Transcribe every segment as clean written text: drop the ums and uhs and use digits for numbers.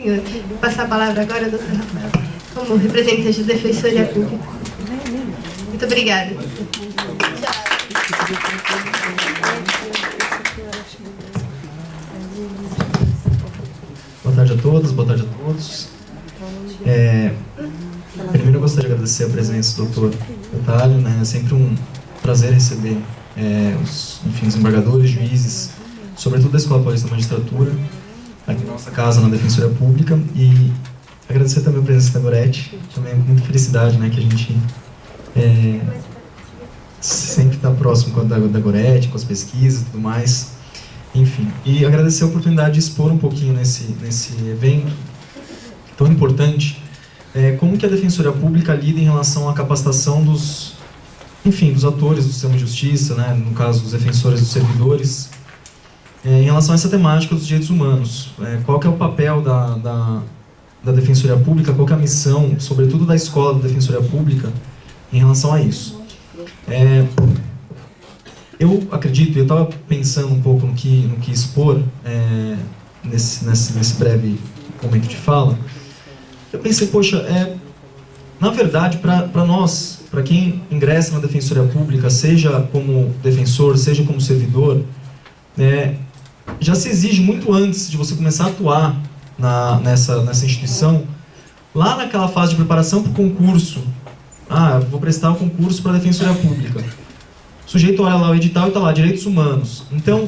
senhor. Vou passar a palavra agora ao doutor Rafael, como representante da Defensoria Pública. Muito obrigada. Boa tarde a todas, boa tarde a todos. Primeiro eu gostaria de agradecer a presença do Dr. Otávio, né? É sempre um prazer receber os desembargadores, juízes, sobretudo da Escola Paulista da Magistratura, aqui na nossa casa, na Defensoria Pública, e agradecer também a presença da Gorete, também com muita felicidade, né, que a gente sempre está próximo da Gorete, com as pesquisas e tudo mais, enfim. E agradecer a oportunidade de expor um pouquinho nesse evento tão importante, como que a Defensoria Pública lida em relação à capacitação dos atores do sistema de justiça, né, no caso dos defensores dos servidores, em relação a essa temática dos direitos humanos. Qual que é o papel da Defensoria Pública, qual que é a missão, sobretudo da Escola da Defensoria Pública, em relação a isso. Eu acredito, eu estava pensando um pouco no que expor nesse breve momento de fala. Eu pensei, poxa, na verdade, para nós, para quem ingressa na Defensoria Pública, seja como defensor, seja como servidor, já se exige muito antes de você começar a atuar nessa instituição, lá naquela fase de preparação para o concurso. Eu vou prestar o concurso para a Defensoria Pública. O sujeito olha lá o edital e está lá, direitos humanos. Então,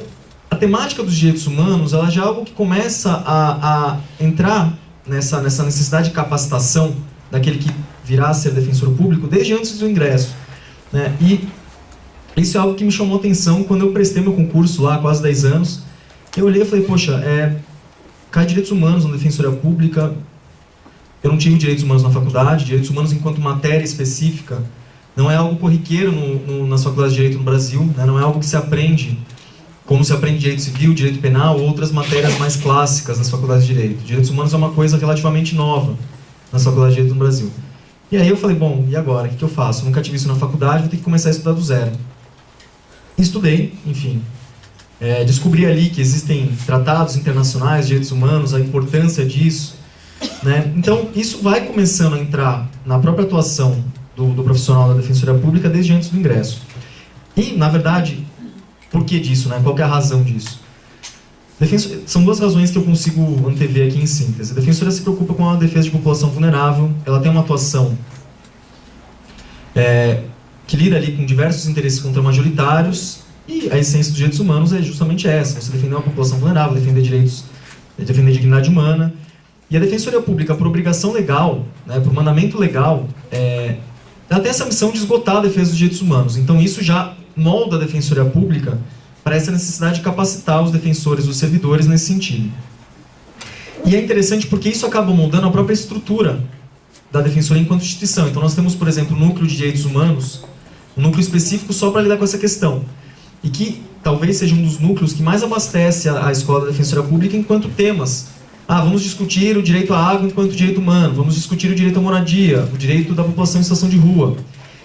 a temática dos direitos humanos, ela já é algo que começa a entrar nessa necessidade de capacitação daquele que virá a ser defensor público desde antes do ingresso, né? E isso é algo que me chamou a atenção quando eu prestei meu concurso lá há quase 10 anos. Eu olhei e falei, poxa, cai direitos humanos na Defensoria Pública. Eu não tive direitos humanos na faculdade. Direitos humanos enquanto matéria específica não é algo corriqueiro nas faculdades de Direito no Brasil, né? Não é algo que se aprende como se aprende Direito Civil, Direito Penal ou outras matérias mais clássicas nas faculdades de Direito. Direitos humanos é uma coisa relativamente nova nas faculdades de Direito no Brasil. E aí eu falei, bom, e agora? O que eu faço? Eu nunca tive isso na faculdade, vou ter que começar a estudar do zero. Estudei, enfim. Descobri ali que existem tratados internacionais de direitos humanos, a importância disso, né? Então, isso vai começando a entrar na própria atuação do profissional da Defensoria Pública desde antes do ingresso. E, na verdade, por que disso, né? Qual que é a razão disso? São duas razões que eu consigo antever aqui em síntese. A Defensoria se preocupa com a defesa de população vulnerável, ela tem uma atuação que lida ali com diversos interesses contra-majoritários, e a essência dos direitos humanos é justamente essa: você defender uma população vulnerável, defender direitos, defender dignidade humana. E a Defensoria Pública, por obrigação legal, né, por mandamento legal, ela tem essa missão de esgotar a defesa dos direitos humanos. Então isso já molda a Defensoria Pública para essa necessidade de capacitar os defensores, os servidores nesse sentido. E é interessante porque isso acaba moldando a própria estrutura da Defensoria enquanto instituição. Então nós temos, por exemplo, o Núcleo de Direitos Humanos, um núcleo específico só para lidar com essa questão, e que talvez seja um dos núcleos que mais abastece a Escola da Defensoria Pública enquanto temas. Vamos discutir o direito à água enquanto direito humano, vamos discutir o direito à moradia, o direito da população em situação de rua.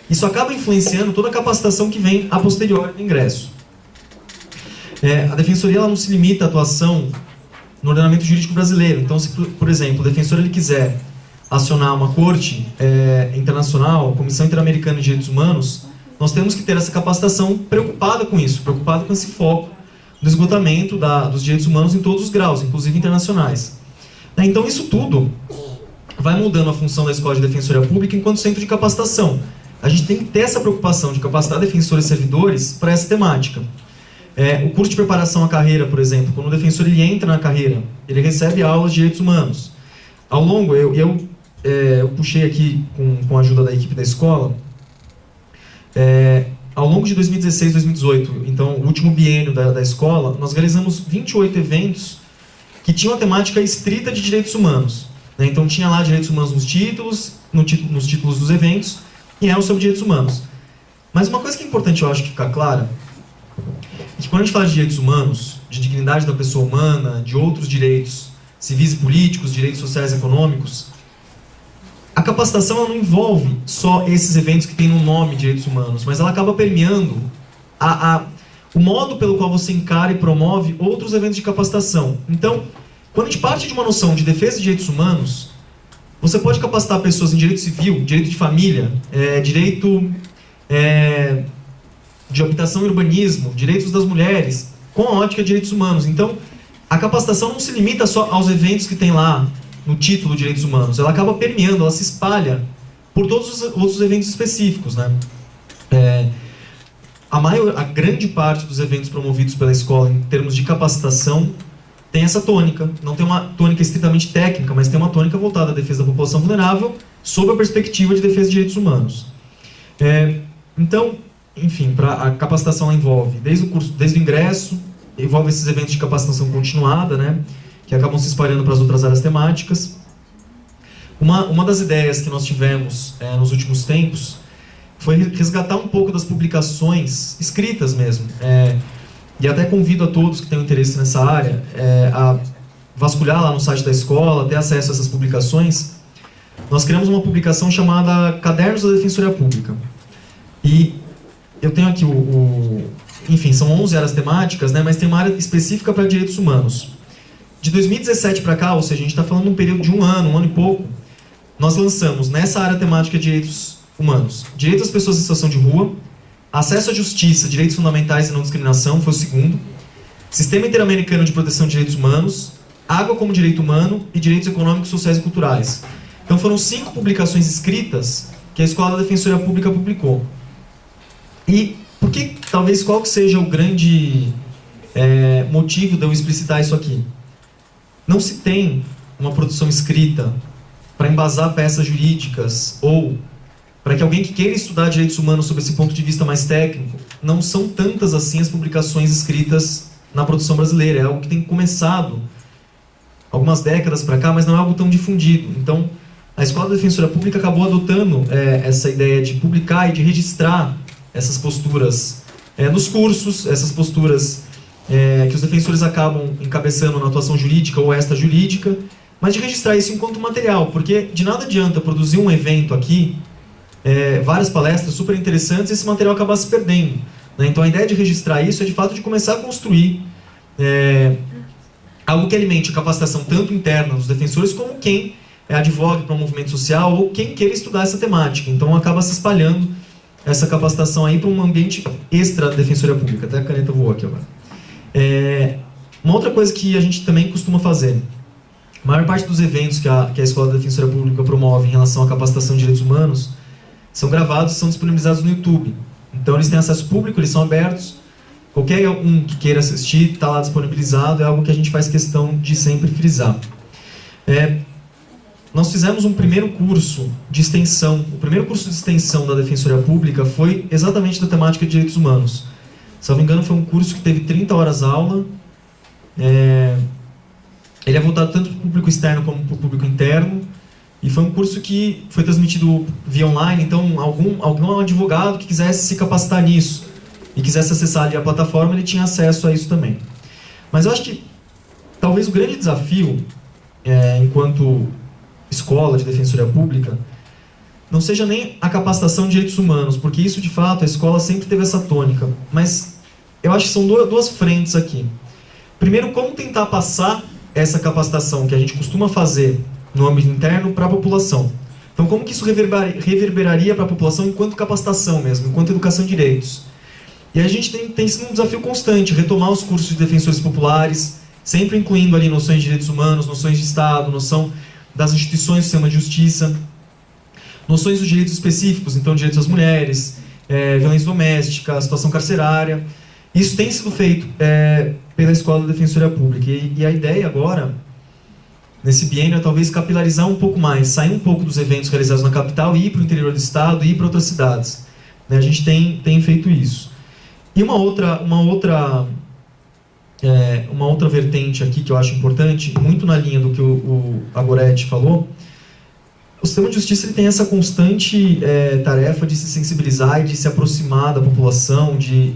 Isso acaba influenciando toda a capacitação que vem a posteriori do ingresso. A Defensoria ela não se limita à atuação no ordenamento jurídico brasileiro. Então, se, por exemplo, o defensor ele quiser acionar uma corte internacional, a Comissão Interamericana de Direitos Humanos, nós temos que ter essa capacitação preocupada com isso, preocupada com esse foco do esgotamento dos direitos humanos em todos os graus, inclusive internacionais. Então, isso tudo vai mudando a função da Escola de Defensoria Pública enquanto centro de capacitação. A gente tem que ter essa preocupação de capacitar defensores e servidores para essa temática. O curso de preparação à carreira, por exemplo, quando o defensor ele entra na carreira, ele recebe aulas de direitos humanos. Ao longo, eu puxei aqui com a ajuda da equipe da escola, ao longo de 2016 e 2018, então o último biênio da escola, nós realizamos 28 eventos que tinham a temática estrita de direitos humanos, né? Então tinha lá direitos humanos nos títulos dos eventos, e eram sobre direitos humanos. Mas uma coisa que é importante, eu acho, que ficar clara, é que quando a gente fala de direitos humanos, de dignidade da pessoa humana, de outros direitos civis e políticos, direitos sociais e econômicos, a capacitação ela não envolve só esses eventos que têm no nome direitos humanos, mas ela acaba permeando o modo pelo qual você encara e promove outros eventos de capacitação. Então, Quando a gente parte de uma noção de defesa de direitos humanos, você pode capacitar pessoas em direito civil, direito de família, direito de habitação e urbanismo, direitos das mulheres, com a ótica de direitos humanos. Então, a capacitação não se limita só aos eventos que tem lá no título de direitos humanos, ela acaba permeando, ela se espalha por todos os outros eventos específicos, né? A grande parte dos eventos promovidos pela escola em termos de capacitação tem essa tônica, não tem uma tônica estritamente técnica, mas tem uma tônica voltada à defesa da população vulnerável sob a perspectiva de defesa de direitos humanos. Então, enfim, a capacitação envolve desde o ingresso, envolve esses eventos de capacitação continuada, né, que acabam se espalhando para as outras áreas temáticas. Uma das ideias que nós tivemos nos últimos tempos foi resgatar um pouco das publicações escritas mesmo, e até convido a todos que tenham interesse nessa área a vasculhar lá no site da escola, ter acesso a essas publicações. Nós criamos uma publicação chamada Cadernos da Defensoria Pública. E eu tenho aqui enfim, são 11 áreas temáticas, né, mas tem uma área específica para direitos humanos. De 2017 para cá, ou seja, a gente está falando de um período de um ano e pouco, nós lançamos nessa área temática de direitos humanos, direito às pessoas em situação de rua, acesso à justiça, direitos fundamentais e não discriminação, foi o segundo, sistema interamericano de proteção de direitos humanos, água como direito humano e direitos econômicos, sociais e culturais. Então foram 5 publicações escritas que a Escola da Defensoria Pública publicou. E qual que seja o grande motivo de eu explicitar isso aqui? Não se tem uma produção escrita para embasar peças jurídicas ou para que alguém que queira estudar direitos humanos sob esse ponto de vista mais técnico, não são tantas assim as publicações escritas na produção brasileira. É algo que tem começado algumas décadas para cá, mas não é algo tão difundido. Então, a Escola da Defensoria Pública acabou adotando essa ideia de publicar e de registrar essas posturas nos cursos, essas posturas que os defensores acabam encabeçando na atuação jurídica ou extrajurídica, mas de registrar isso enquanto material, porque de nada adianta produzir um evento aqui, várias palestras super interessantes, e esse material acabar se perdendo, né? Então a ideia de registrar isso é de fato de começar a construir algo que alimente a capacitação tanto interna dos defensores como quem advogue para um movimento social ou quem queira estudar essa temática. Então acaba se espalhando essa capacitação aí para um ambiente extra da Defensoria Pública. Até a caneta voou aqui agora. Uma outra coisa que a gente também costuma fazer, a maior parte dos eventos que a Escola da Defensoria Pública promove em relação à capacitação de direitos humanos são gravados e são disponibilizados no YouTube. Então eles têm acesso público, eles são abertos. Qualquer um que queira assistir está lá disponibilizado, é algo que a gente faz questão de sempre frisar. Nós fizemos um primeiro curso de extensão. O primeiro curso de extensão da Defensoria Pública foi exatamente da temática de direitos humanos. Se não me engano, foi um curso que teve 30 horas aula. Ele é voltado tanto para o público externo como para o público interno. E foi um curso que foi transmitido via online, então algum advogado que quisesse se capacitar nisso e quisesse acessar ali a plataforma, ele tinha acesso a isso também. Mas eu acho que talvez o grande desafio, enquanto escola de defensoria pública, não seja nem a capacitação de direitos humanos, porque isso de fato a escola sempre teve essa tônica, mas eu acho que são duas frentes aqui. Primeiro, como tentar passar essa capacitação que a gente costuma fazer no âmbito interno para a população. Então, como que isso reverberaria para a população enquanto capacitação mesmo, enquanto educação de direitos? E a gente tem sido um desafio constante, retomar os cursos de defensores populares, sempre incluindo ali noções de direitos humanos, noções de Estado, noção das instituições do sistema de justiça, noções dos direitos específicos, então direitos das mulheres, violência doméstica, situação carcerária. Isso tem sido feito pela Escola da Defensoria Pública. E a ideia agora, nesse biênio, é talvez capilarizar um pouco mais, sair um pouco dos eventos realizados na capital e ir para o interior do estado e ir para outras cidades. A gente tem feito isso. E uma outra vertente aqui que eu acho importante, muito na linha do que o Agoretti falou, o sistema de justiça ele tem essa constante tarefa de se sensibilizar e de se aproximar da população, de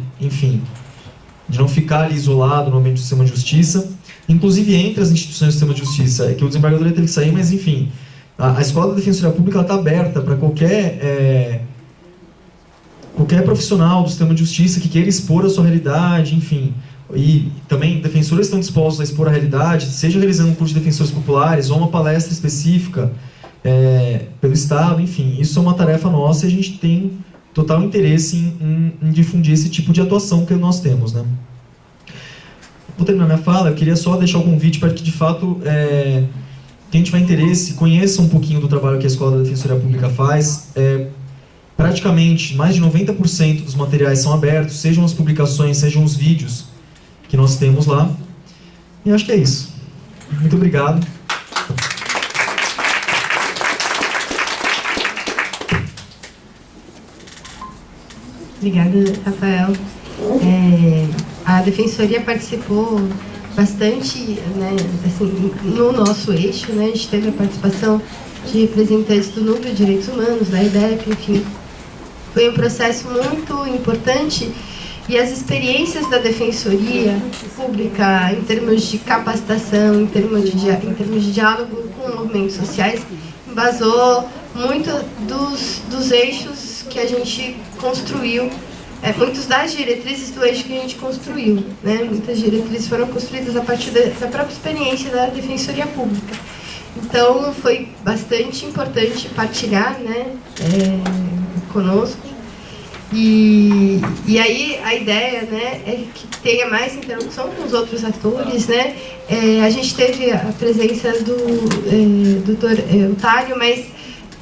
não ficar ali isolado no ambiente do sistema de justiça, inclusive entre as instituições do sistema de justiça, que o desembargador teve que sair, mas enfim, a Escola da Defensoria Pública está aberta para qualquer profissional do sistema de justiça que queira expor a sua realidade, enfim, e também defensores estão dispostos a expor a realidade, seja realizando um curso de defensores populares ou uma palestra específica pelo Estado, enfim, isso é uma tarefa nossa e a gente tem total interesse em difundir esse tipo de atuação que nós temos, né? Vou terminar minha fala, eu queria só deixar o convite para que, de fato, quem tiver interesse, conheça um pouquinho do trabalho que a Escola da Defensoria Pública faz. Praticamente, mais de 90% dos materiais são abertos, sejam as publicações, sejam os vídeos que nós temos lá. E acho que é isso. Muito obrigado. Obrigada, Rafael. A Defensoria participou bastante, né, assim, no nosso eixo, né, a gente teve a participação de representantes do Núcleo de Direitos Humanos, da IDEP, enfim. Foi um processo muito importante e as experiências da Defensoria Pública em termos de capacitação, em termos de diálogo com movimentos sociais, embasou muito dos eixos que a gente construiu, muitas das diretrizes do eixo que a gente construiu, né? Muitas diretrizes foram construídas a partir da própria experiência da Defensoria Pública. Então, foi bastante importante partilhar, né, conosco. E aí a ideia, né, é que tenha mais interlocução com os outros atores, né? A gente teve a presença do doutor Otário, mas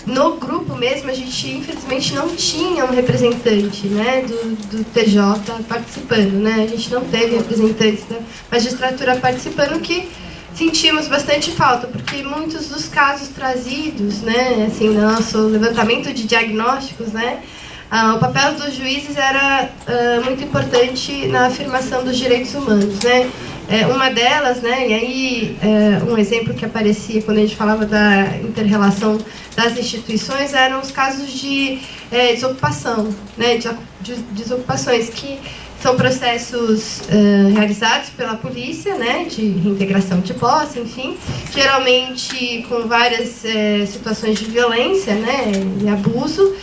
no grupo mesmo a gente infelizmente não tinha um representante, né, do TJ participando, né? A gente não teve representantes da magistratura participando, que sentimos bastante falta, porque muitos dos casos trazidos, né, assim, no nosso levantamento de diagnósticos, né, o papel dos juízes era muito importante na afirmação dos direitos humanos, né? Uma delas, né, e aí um exemplo que aparecia quando a gente falava da inter-relação das instituições eram os casos de desocupação, né, de desocupações que são processos realizados pela polícia, né, de reintegração de posse, enfim, geralmente com várias situações de violência, né, e abuso.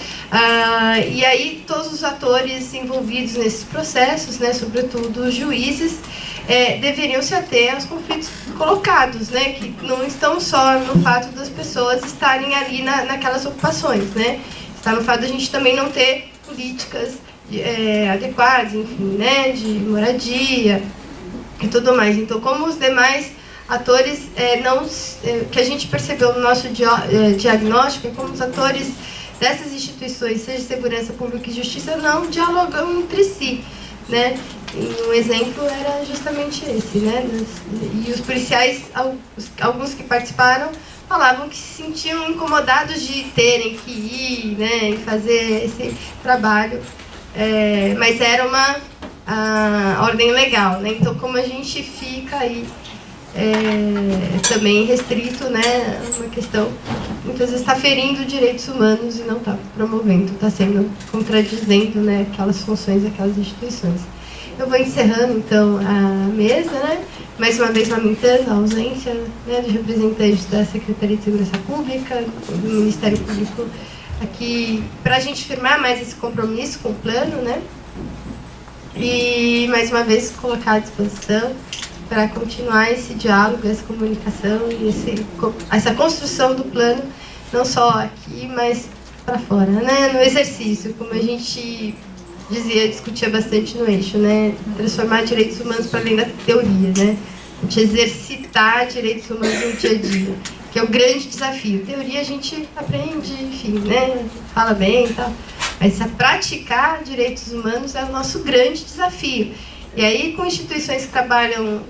E aí todos os atores envolvidos nesses processos, né, sobretudo os juízes, deveriam se ater aos conflitos colocados, né, que não estão só no fato das pessoas estarem ali naquelas ocupações, né, está no fato de a gente também não ter políticas adequadas, enfim, né, de moradia e tudo mais. Então, como os demais atores, que a gente percebeu no nosso diagnóstico, é como os atores dessas instituições, seja segurança pública e justiça, não dialogam entre si, né? E um exemplo era justamente esse, né? E os policiais, alguns que participaram, falavam que se sentiam incomodados de terem que ir, né, e fazer esse trabalho, mas era uma ordem legal, né? Então, como a gente fica aí também restrito, né, uma questão que muitas vezes está ferindo direitos humanos e não está promovendo, está sendo contradizendo, né, aquelas funções daquelas instituições. Eu vou encerrando, então, a mesa, né? Mais uma vez lamentando a ausência, né, dos representantes da Secretaria de Segurança Pública, do Ministério Público, aqui, para a gente firmar mais esse compromisso com o plano, né? E, mais uma vez, colocar à disposição para continuar esse diálogo, essa comunicação e essa construção do plano, não só aqui, mas para fora, né? No exercício, como a gente discutia bastante no eixo, né? Transformar direitos humanos para além da teoria, né? A gente exercitar direitos humanos no dia a dia, que é o grande desafio. Teoria a gente aprende, enfim, né? Fala bem e tal, mas a praticar direitos humanos é o nosso grande desafio. E aí, com instituições que trabalham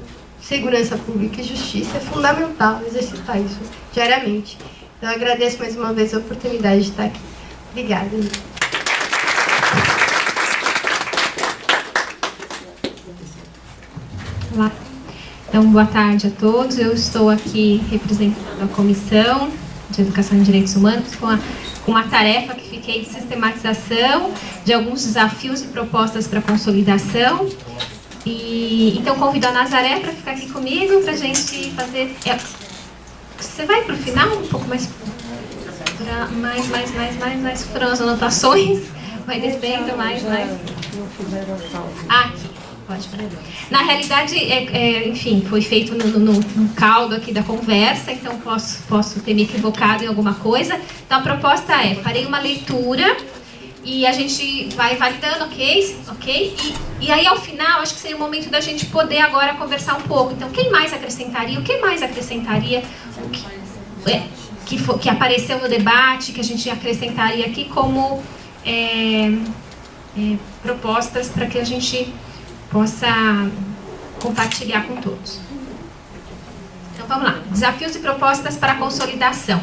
segurança pública e justiça, é fundamental exercitar isso diariamente. Então, eu agradeço mais uma vez a oportunidade de estar aqui. Obrigada. Olá. Então, boa tarde a todos. Eu estou aqui representando a Comissão de Educação e Direitos Humanos com uma tarefa que fiquei de sistematização de alguns desafios e propostas para consolidação. E então convido a Nazaré para ficar aqui comigo para a gente fazer. Você vai para o final um pouco mais foram as anotações. Vai descendo mais. Aqui. Pode falar. Na realidade, enfim, foi feito no caldo aqui da conversa, então posso ter me equivocado em alguma coisa. Então a proposta farei uma leitura e a gente vai validando, ok? E aí ao final, acho que seria o momento da gente poder agora conversar um pouco. Então, quem mais acrescentaria? O que mais acrescentaria? Que apareceu no debate, que a gente acrescentaria aqui como propostas para que a gente possa compartilhar com todos. Então vamos lá. Desafios e propostas para a consolidação.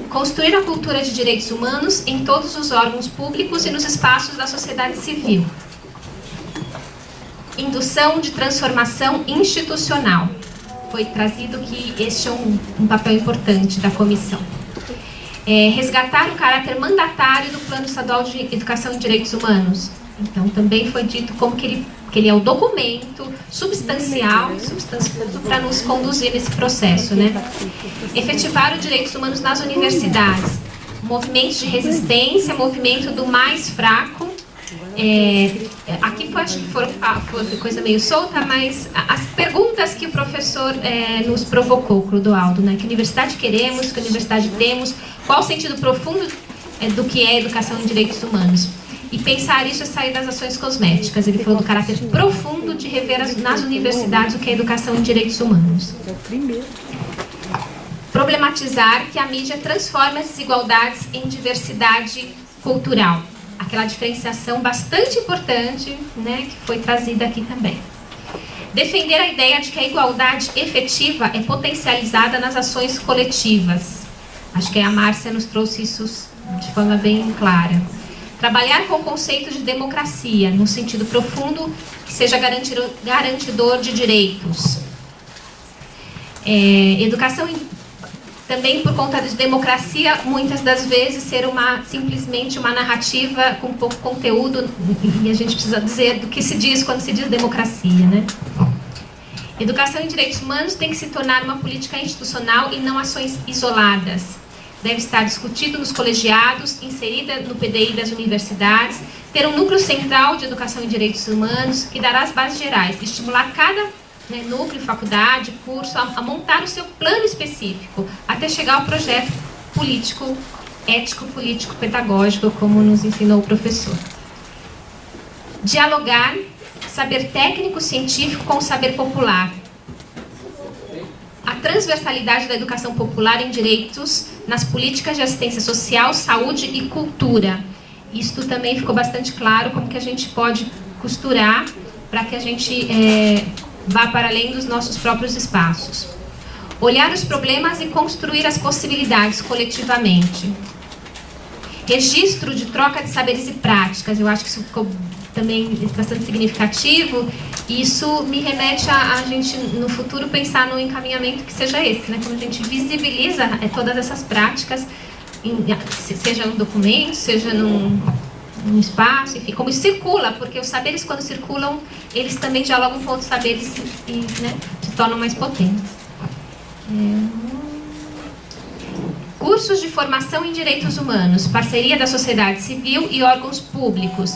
Construir a cultura de direitos humanos em todos os órgãos públicos e nos espaços da sociedade civil. Indução de transformação institucional. Foi trazido que este é um papel importante da comissão. Resgatar o caráter mandatário do Plano Estadual de Educação e Direitos Humanos. Então, também foi dito como que ele é o documento substancioso para nos conduzir nesse processo, né? Efetivar os direitos humanos nas universidades. Movimentos de resistência, movimento do mais fraco. Aqui acho que foi coisa meio solta, mas as perguntas que o professor nos provocou, Clodoaldo, né? Que universidade queremos, que universidade temos, qual o sentido profundo do que é educação em direitos humanos. E pensar isso é sair das ações cosméticas. Ele falou do caráter profundo de rever nas universidades o que é educação em direitos humanos. Problematizar que a mídia transforma as desigualdades em diversidade cultural. Aquela diferenciação bastante importante, né, que foi trazida aqui também. Defender a ideia de que a igualdade efetiva é potencializada nas ações coletivas. Acho que a Márcia nos trouxe isso de forma bem clara. Trabalhar com o conceito de democracia, no sentido profundo, que seja garantidor de direitos. Educação, também por conta de democracia, muitas das vezes ser simplesmente uma narrativa com pouco conteúdo, e a gente precisa dizer do que se diz quando se diz democracia, né? Educação em direitos humanos tem que se tornar uma política institucional e não ações isoladas. Deve estar discutido nos colegiados, inserida no PDI das universidades, ter um núcleo central de educação em direitos humanos que dará as bases gerais, estimular cada núcleo, faculdade, curso a montar o seu plano específico, até chegar ao projeto político, ético, político, pedagógico, como nos ensinou o professor. Dialogar, saber técnico científico com o saber popular. A transversalidade da educação popular em direitos nas políticas de assistência social, saúde e cultura. Isto também ficou bastante claro como que a gente pode costurar para que a gente vá para além dos nossos próprios espaços. Olhar os problemas e construir as possibilidades coletivamente. Registro de troca de saberes e práticas. Eu acho que isso ficou também bastante significativo. E isso me remete a gente, no futuro, pensar no encaminhamento que seja esse, né? Como a gente visibiliza todas essas práticas, seja no documento, seja num espaço, enfim, como circula, porque os saberes, quando circulam, eles também dialogam com outros saberes e se tornam mais potentes. Cursos de formação em direitos humanos, parceria da sociedade civil e órgãos públicos.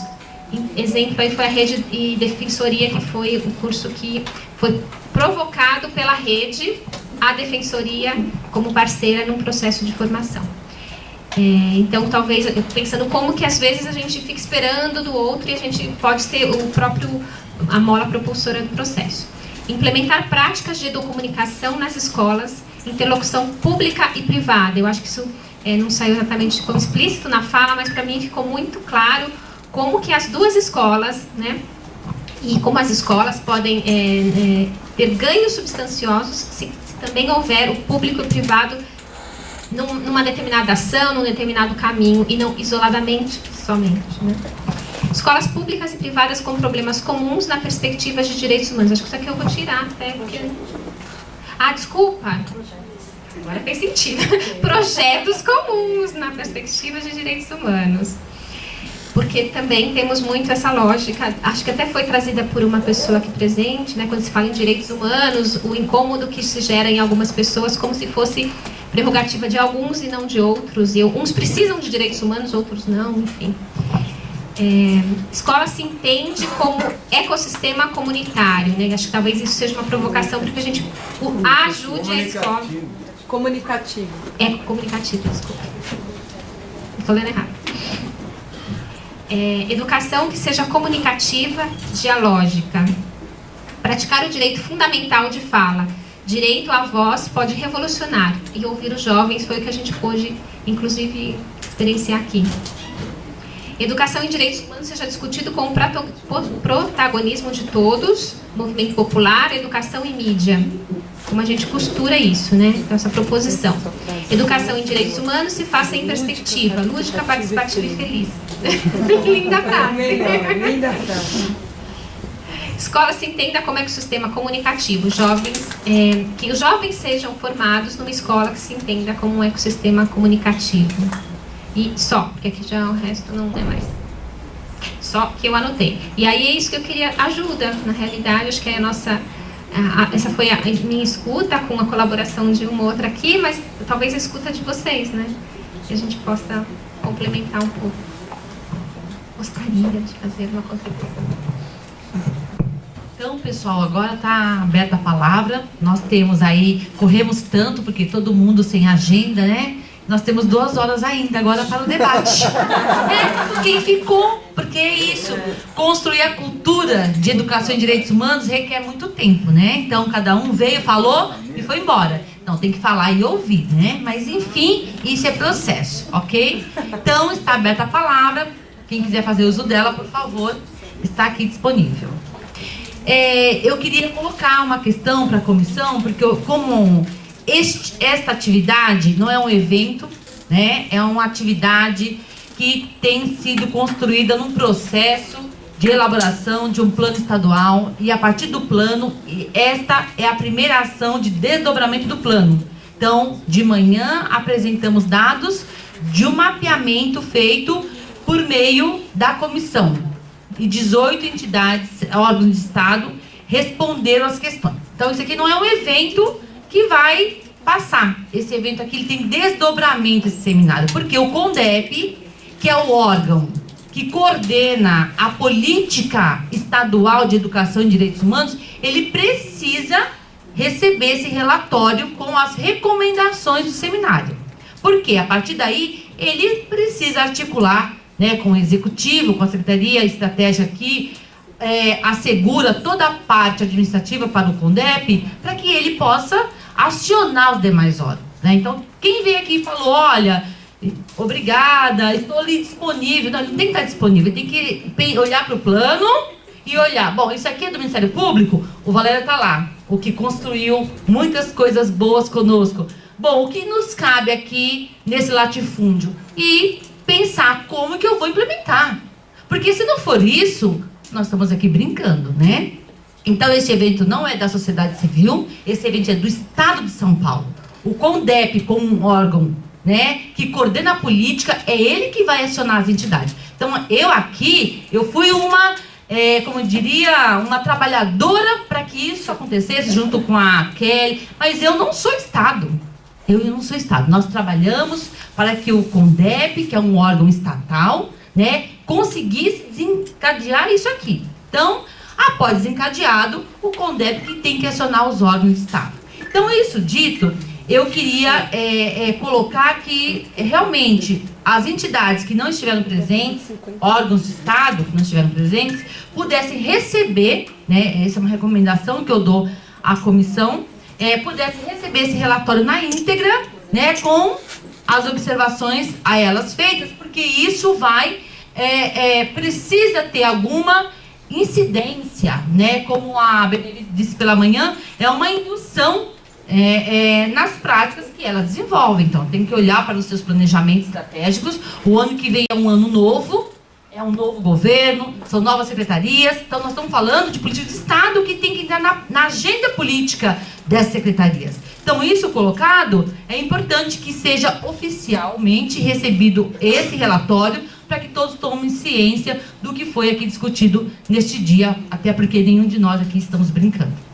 Exemplo aí foi a Rede e Defensoria, que foi o curso que foi provocado pela rede, a Defensoria como parceira num processo de formação. Então, talvez, pensando como que às vezes a gente fica esperando do outro e a gente pode ser a mola propulsora do processo. Implementar práticas de educomunicação nas escolas, interlocução pública e privada. Eu acho que isso não saiu exatamente como explícito na fala, mas para mim ficou muito claro como que as duas escolas, né, e como as escolas podem ter ganhos substanciosos se também houver o público e o privado numa determinada ação, num determinado caminho, e não isoladamente somente, né? Escolas públicas e privadas com problemas comuns na perspectiva de direitos humanos. Acho que isso aqui eu vou tirar até, porque... desculpa. Agora fez sentido. Projetos comuns na perspectiva de direitos humanos. Porque também temos muito essa lógica, acho que até foi trazida por uma pessoa aqui presente, né, quando se fala em direitos humanos, o incômodo que se gera em algumas pessoas como se fosse prerrogativa de alguns e não de outros, e uns precisam de direitos humanos, outros não, enfim. escola se entende como ecossistema comunitário, né? Acho que talvez isso seja uma provocação para que a gente ajude a escola. Comunicativo. Comunicativo, desculpa. Estou lendo errado. Educação que seja comunicativa, dialógica. Praticar o direito fundamental de fala. Direito à voz pode revolucionar. E ouvir os jovens foi o que a gente pôde, inclusive, experienciar aqui. Educação em direitos humanos seja discutido com o protagonismo de todos, movimento popular, educação e mídia. Como a gente costura isso, né? Então, essa proposição. Educação em direitos humanos se faça em perspectiva, lúdica, participativa e feliz. Linda frase. Linda frase. Escola se entenda como ecossistema comunicativo. Que os jovens sejam formados numa escola que se entenda como um ecossistema comunicativo. E só, porque aqui já o resto não é mais. Só que eu anotei. E aí é isso que eu queria ajuda, na realidade, acho que é a nossa... essa foi a minha escuta, com a colaboração de uma outra aqui, mas talvez a escuta de vocês, né? Que a gente possa complementar um pouco. Gostaria de fazer uma contribuição. Então, pessoal, agora está aberta a palavra. Nós temos aí, corremos tanto, porque todo mundo sem agenda, né? Nós temos 2 horas ainda agora para o debate. Quem ficou? Porque é isso. Construir a cultura de educação em direitos humanos requer muito tempo, né? Então, cada um veio, falou e foi embora. Então, tem que falar e ouvir, né? Mas, enfim, isso é processo, ok? Então, está aberta a palavra. Quem quiser fazer uso dela, por favor, está aqui disponível. Eu queria colocar uma questão para a comissão, porque como esta atividade não é um evento, né? É uma atividade que tem sido construída num processo de elaboração de um plano estadual, e a partir do plano, esta é a primeira ação de desdobramento do plano. Então, de manhã, apresentamos dados de um mapeamento feito por meio da comissão. E 18 entidades, órgãos de Estado, responderam as questões. Então, isso aqui não é um evento que vai passar. Esse evento aqui ele tem desdobramento, esse seminário, porque o CONDEP, que é o órgão que coordena a política estadual de educação e direitos humanos, ele precisa receber esse relatório com as recomendações do seminário. Porque, a partir daí, ele precisa articular, né, com o executivo, com a secretaria, a estratégia que assegura toda a parte administrativa para o CONDEP, para que ele possa acionar os demais órgãos, né? Então, quem veio aqui e falou, olha, obrigada, estou ali disponível, não, ele não tem que estar disponível, ele tem que olhar para o plano e olhar, bom, isso aqui é do Ministério Público, o Valério está lá, o que construiu muitas coisas boas conosco. Bom, o que nos cabe aqui nesse latifúndio? E pensar como que eu vou implementar. Porque se não for isso, nós estamos aqui brincando, né? Então, esse evento não é da sociedade civil, esse evento é do Estado de São Paulo. O CONDEP, como um órgão, né, que coordena a política, é ele que vai acionar as entidades. Então, eu fui uma, como eu diria, uma trabalhadora para que isso acontecesse, junto com a Kelly, mas eu não sou Estado. Eu não sou Estado. Nós trabalhamos para que o CONDEP, que é um órgão estatal, né, conseguisse desencadear isso aqui. Então, após desencadeado, o CONDEP que tem que acionar os órgãos de Estado. Então, isso dito, eu queria colocar que, realmente, as entidades que não estiveram presentes, órgãos de Estado que não estiveram presentes, pudessem receber, né, essa é uma recomendação que eu dou à comissão, pudessem receber esse relatório na íntegra, né, com as observações a elas feitas, porque isso precisa ter alguma incidência, né, como a Benedita disse pela manhã, é uma indução nas práticas que ela desenvolve. Então, tem que olhar para os seus planejamentos estratégicos. O ano que vem é um ano novo, é um novo governo, são novas secretarias. Então, nós estamos falando de política de Estado que tem que entrar na agenda política dessas secretarias. Então, isso colocado, é importante que seja oficialmente recebido esse relatório para que todos tomem ciência do que foi aqui discutido neste dia, até porque nenhum de nós aqui estamos brincando.